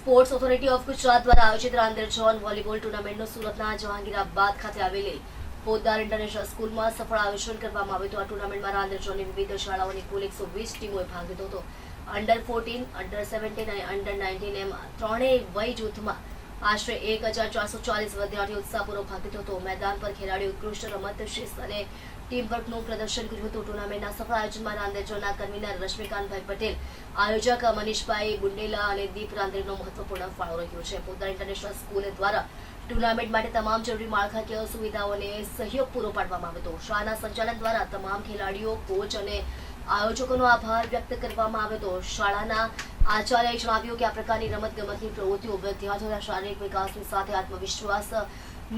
Sports authority of Gujarat દ્વારા આયોજિત Rander zone volleyball ટુર્નામેન્ટનું સુરતના જહાંગીરાબાદ ખાતે આવેલી પોદ્દાર ઇન્ટરનેશનલ સ્કૂલમાં સફળ આયોજન કરવામાં આવ્યું હતું। આ ટુર્નામેન્ટમાં રાંદેર ઝોનની વિવિધ શાળાઓની કુલ 120 ટીમોએ ભાગ લીધો હતો। અંડર 14, અંડર 17 અને અંડર 19 એમ ત્રણેય વય જૂથમાં આશરે 1440 વિદ્યાર્થીઓ ઉત્સાહપૂર્વક ભાગ લીધો હતો। મેદાન પર ખેલાડીઓ ઉત્કૃષ્ટ રમત શિસ્ત અને ટીમવર્કનું પ્રદર્શન કર્યું હતું। ટુર્નામેન્ટના સફળ આયોજનમાં રાંદેર ઝોનના કન્વીનર રશ્મિકાંતભાઈ પટેલ, આયોજક મનીષભાઈ બુંડેલા અને દીપ રાંદેરનો મહત્વપૂર્ણ ફાળો રહ્યો છે। પોદ્દાર ઇન્ટરનેશનલ સ્કૂલ દ્વારા ટુર્નામેન્ટ માટે તમામ જરૂરી માળખાકીય સુવિધાઓને સહયોગ પૂરો પાડવામાં આવ્યો હતો। શાળાના સંચાલન દ્વારા તમામ ખેલાડીઓ, કોચ અને આયોજકોનો આભાર વ્યક્ત કરવામાં આવ્યો હતો। શાળાના આચાર્યએ જણાવ્યું કે આ પ્રકારની રમતગમતની પ્રવૃત્તિઓ વિદ્યાર્થીઓના શારીરિક વિકાસની સાથે આત્મવિશ્વાસ,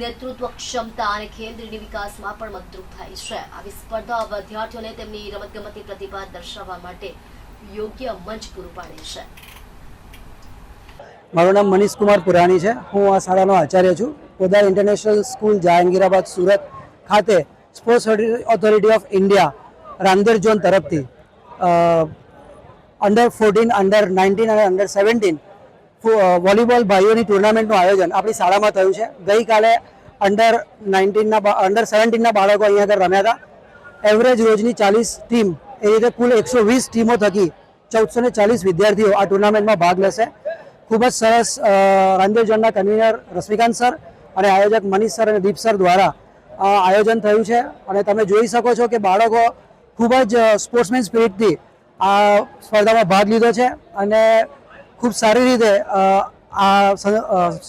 નેતૃત્વ ક્ષમતા અને કેન્દ્રીય વિકાસમાં પણ મદદરૂપ થાય છે। આવી સ્પર્ધા વિદ્યાર્થીઓને તેમની રમતગમતની પ્રતિભા દર્શાવવા માટે યોગ્ય મંચ પૂરું પાડે છે। મારું નામ મનીષ કુમાર પુરાણી છે। હું આ શાળાનો આચાર્ય છું। પોદ્દાર ઇન્ટરનેશનલ સ્કૂલ જહાંગીરાબાદ સુરત ખાતે sports authority of India Rander zone તરફથી અંડર 14, અંડર 19 અને અંડર 17 વોલીબોલ ભાઈઓની ટુર્નામેન્ટનું આયોજન આપણી શાળામાં થયું છે। ગઈકાલે અંડર 17ના બાળકો અહીંયા આગળ રમ્યા હતા। એવરેજ રોજની 40 ટીમ, એ રીતે કુલ 120 ટીમો થકી 1440 વિદ્યાર્થીઓ આ ટુર્નામેન્ટમાં ભાગ લેશે। ખૂબ જ સરસ રાંદેર ઝોનના કન્વીનર રશ્મિકાંત સર અને આયોજક મનીષ સર અને દીપ સર દ્વારા આયોજન થયું છે। અને તમે જોઈ શકો છો કે બાળકો ખૂબ જ સ્પોર્ટ્સમેન સ્પિરિટથી આ સ્પર્ધામાં ભાગ લીધો છે અને ખૂબ સારી રીતે આ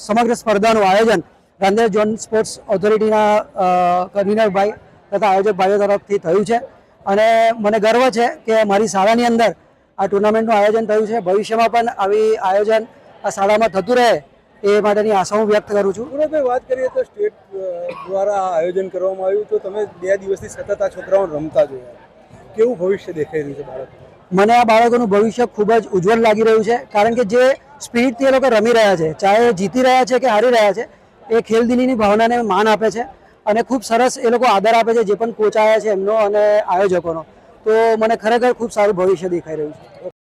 સમગ્ર સ્પર્ધાનું આયોજન રાંદેર ઝોન સ્પોર્ટ્સ ઓથોરિટીના કન્વીનર ભાઈ તથા આયોજક ભાઈઓ તરફથી થયું છે। અને મને ગર્વ છે કે મારી શાળાની અંદર આ ટુર્નામેન્ટનું આયોજન થયું છે। ભવિષ્યમાં પણ આવી આયોજન આ શાળામાં થતું રહે એ માટેની આશા હું વ્યક્ત કરું છું। પૂર્વભાઈ, વાત કરીએ તો સ્ટેટ દ્વારા આ આયોજન કરવામાં આવ્યું, તો તમે 2 દિવસથી સતત આ છોકરાઓને રમતા જોયા, કેવું ભવિષ્ય દેખાઈ રહ્યું છે બાળકો? મને આ બાળકોનું ભવિષ્ય ખૂબ જ ઉજ્જવળ લાગી રહ્યું છે, કારણ કે જે સ્પિરિટથી એ લોકો રમી રહ્યા છે, ચાહે જીતી રહ્યા છે કે હારી રહ્યા છે, એ ખેલદિલીની ભાવનાને માન આપે છે અને ખૂબ સરસ એ લોકો આદર આપે છે જે પણ કોચ આવ્યા છે એમનો અને આયોજકોનો। તો મને ખરેખર ખૂબ સારું ભવિષ્ય દેખાઈ રહ્યું છે।